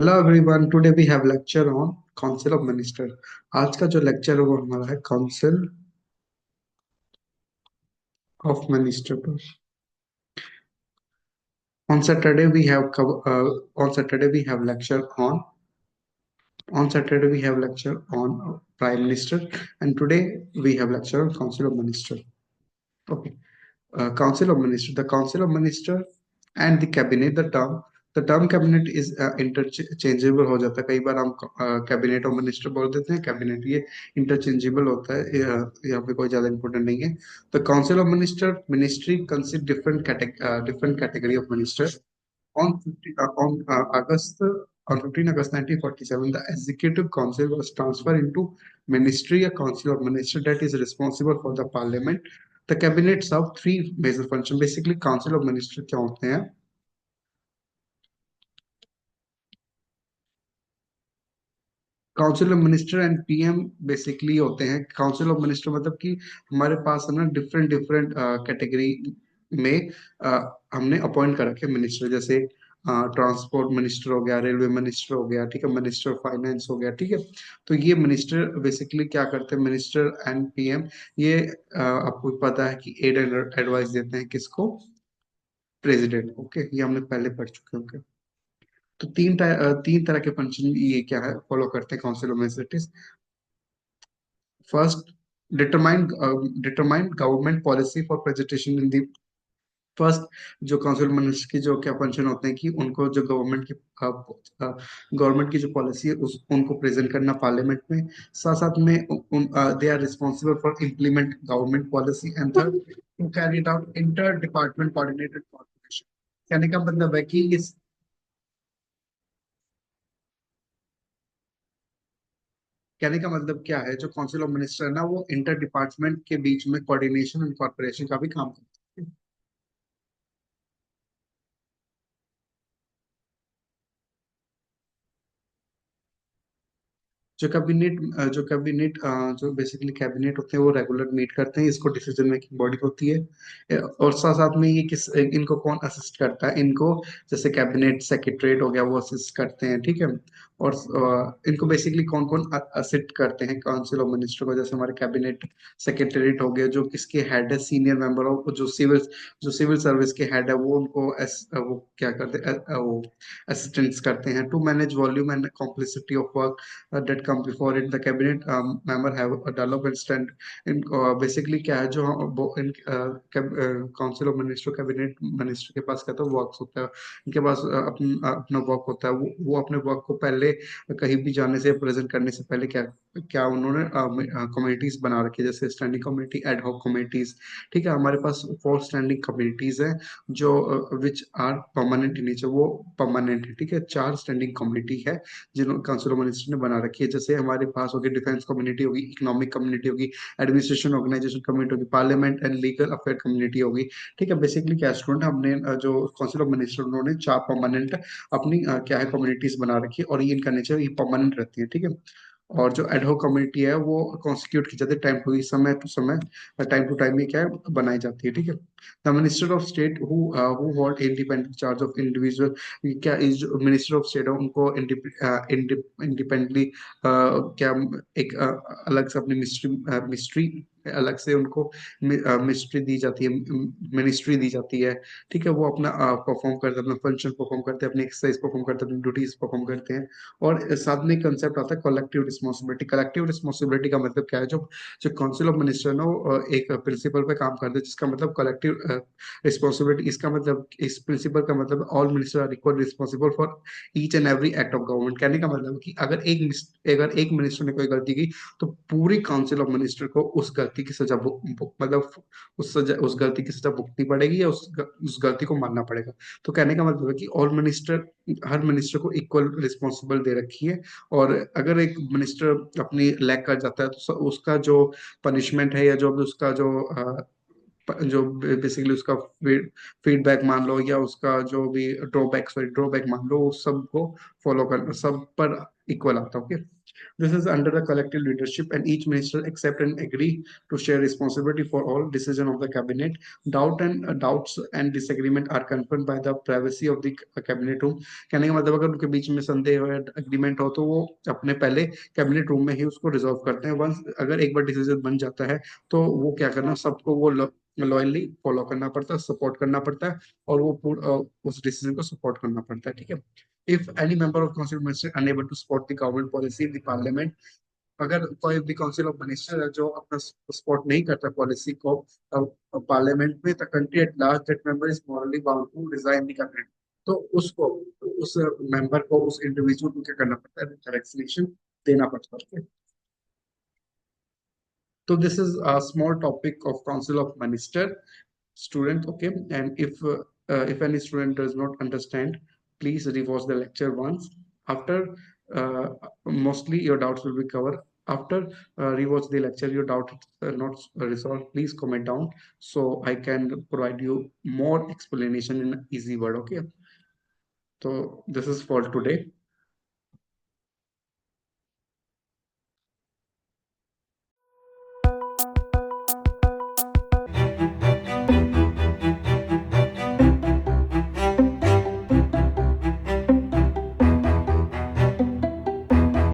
Hello everyone, today we have lecture on council of minister. आज का जो lecture है वो हमारा है काउंसिल ऑफ मिनिस्टर पर। on saturday we have on saturday we have lecture on saturday we have lecture on prime minister, and today we have lecture on council of minister. Okay. Council of Minister, the Council of Minister and the Cabinet, the term cabinet is interchangeable हो जाता है। कई बार हम cabinet और minister बोल देते हैं, cabinet ये इंटरचेंजेबल होता है। यहाँ पे कोई ज्यादा इंपॉर्टेंट नहीं है। The council of minister ministry consist different category of ministers on 50, on 15 August 1947. The Executive Council was transferred into Ministry, a Council of Ministers that is responsible for the Parliament. The Cabinet serve three major functions. Basically, Council of Ministers क्या होते हैं? Council of minister and PM basically होते हैं। Council of minister मतलब कि हमारे पास है ना डिफरेंट डिफरेंट कैटेगरी में हमने अपॉइंट कर रखे मिनिस्टर। जैसे ट्रांसपोर्ट मिनिस्टर हो गया, रेलवे मिनिस्टर हो गया, ठीक है, मिनिस्टर फाइनेंस हो गया, ठीक है। तो ये मिनिस्टर बेसिकली क्या करते हैं? मिनिस्टर एंड पीएम ये आपको पता है कि एड एंड एडवाइस देते हैं किसको? प्रेसिडेंट। ओके, ये हमने पहले पढ़ चुके हैं। तो तीन तरह के फंक्शन ये क्या है फॉलो करते हैं council of ministers. First, determine government policy for presentation in the. First, जो काउंसिल मिनिस्टर की जो क्या फंक्शन होते हैं कि उनको जो गवर्नमेंट की जो पॉलिसी है उस उनको प्रेजेंट करना पार्लियामेंट में। साथ साथ में they are responsible for implement government policy. And third, to carry out inter department coordinated corporation. कहने का मतलब है कि इस कहने का मतलब क्या है, जो काउंसिल ऑफ मिनिस्टर है ना वो इंटर डिपार्टमेंट के बीच में कोऑर्डिनेशन एंड कॉर्पोरेशन का भी काम करते हैं। जो बेसिकली कैबिनेट होते हैं वो रेगुलर मीट करते हैं। इसको डिसीजन मेकिंग बॉडी होती है। और साथ साथ में ये इनको कौन असिस्ट करता है? इनको जैसे कैबिनेट सेक्रेटरीट हो गया वो असिस्ट करते हैं, ठीक है। और इनको बेसिकली कौन कौन असिस्ट करते हैं काउंसिल ऑफ मिनिस्टर को? जैसे हमारे कैबिनेट सेक्रेटरीट हो गया, जो किसके हेड है? सीनियर मेंबर ऑफ जो सिविल सर्विस के हेड है वो उनको वो क्या करते हैं? वो असिस्टेंट्स करते हैं। To manage volume and complexity of work that come before it, the cabinet member have a develop and stand in basically क्या है जो in council of minister cabinet minister के पास क्या तो वर्क होता है। इनके पास अपना वर्क होता है। वो अपने वर्क को पहले कहीं भी जाने से प्रेजेंट करने से पहले क्या क्या उन्होंने कम्युनिटीज बना रखी है, जैसे standing committee, ad hoc committees, ठीक है। हमारे पास 4 स्टैंडिंग कमेटीज हैं जो which are permanent in nature, वो परमानेंट है, ठीक है। 4 स्टैंडिंग कमेटी है जिन्होंने काउंसिल ऑफ मिनिस्टर ने बना रखी है। जैसे हमारे पास होगी डिफेंस कम्युनिटी होगी, इकोनॉमिक कम्युनिटी होगी, एडमिनिस्ट्रेशन ऑर्गेनाइजेशन कम्युनिटी होगी, parliament and legal affair community होगी, ठीक है। बेसिकली क्या स्टूडेंट हमने जो काउंसिल ऑफ मिनिस्टर उन्होंने 4 परमानेंट अपनी क्या है कम्युनिटीज बना रखी है, और ये इनका नेचर ये परमानेंट रहती है, ठीक है। और जो एडहॉक कम्युनिटी है वो कॉन्स्टिट्यूट की जाती है टाइम टू समय टू समय, टाइम टू टाइम ये क्या है बनाई जाती है, ठीक है। The minister of state who hold independent charge of individual, क्या इस जो मिनिस्टर ऑफ स्टेट है उनको इंडिपेंडेंटली क्या एक अलग से अपनी मिस्ट्री अलग से उनको मिस्ट्री दी जाती है, मिनिस्ट्री दी जाती है, ठीक है। वो अपना परफॉर्म करते हैं, अपना फंक्शन परफॉर्म करते हैं, अपनी एक्सरसाइज परफॉर्म करते हैं, अपनी ड्यूटीज परफॉर्म करते हैं। और साथ में कंसेप्ट आता है कलेक्टिव रिस्पॉन्सिबिलिटी। कलेक्टिव रिस्पॉन्सिबिलिटी का मतलब क्या है? जो जो काउंसिल ऑफ मिनिस्टर ना वो एक प्रिंसिपल पे काम करते हैं, जिसका मतलब कलेक्टिव रिस्पॉन्सिबिलिटी। इसका मतलब इस प्रिंसिपल का मतलब all minister are equal responsible for each and every act of government. कहने का मतलब कि अगर एक मिनिस्टर ने कोई गलती की तो पूरी काउंसिल ऑफ मिनिस्टर को उस गलती की सजा मतलब उस गलती की सजा भुगतनी पड़ेगी, या उस गलती को मानना पड़ेगा। तो कहने का मतलब है कि ऑल मिनिस्टर, हर मिनिस्टर को इक्वल रिस्पॉन्सिबल दे रखी है। और अगर एक मिनिस्टर अपनी लैग कर जाता है तो उसका जो पनिशमेंट है, या जो भी उसका जो बेसिकली उसका फीडबैक मान लो, या उसका जो भी ड्रॉबैक मान लो, उस सब को फॉलो करना, सब पर इक्वल आता है। Okay. This is under the collective leadership, and each minister accept and agree to share responsibility for all decision of the cabinet. Doubts and disagreement are confirmed by the privacy of the cabinet room. कहने का मतलब अगर उनके बीच में संदेह हो या agreement हो तो वो अपने पहले कैबिनेट रूम में ही उसको रिजॉल्व करते हैं। वंस अगर एक बार डिसीजन बन जाता है तो वो क्या करना, सबको वो लॉयली फॉलो करना पड़ता है, सपोर्ट करना पड़ता है, और वो उस डिसीजन को सपोर्ट करना पड़ता है। ठीक है। If any member of council minister unable to support the government policy in the parliament, अगर कोई भी काउंसिल ऑफ मिनिस्टर है जो अपना सपोर्ट नहीं करता पॉलिसी को पार्लियामेंट में, the country at large that member is morally bound to resign the cabinet, तो उसको, उस मेंबर को, उस इंडिविजुअल को क्या करना पड़ता है, रेजिग्नेशन देना पड़ता है। तो this is a small topic of council of minister student. Okay, and if any student does not understand, please rewatch the lecture once. After uh, mostly your doubts will be covered. After rewatch the lecture, your doubt not resolved, please comment down so I can provide you more explanation in easy word. Okay, so this is for today.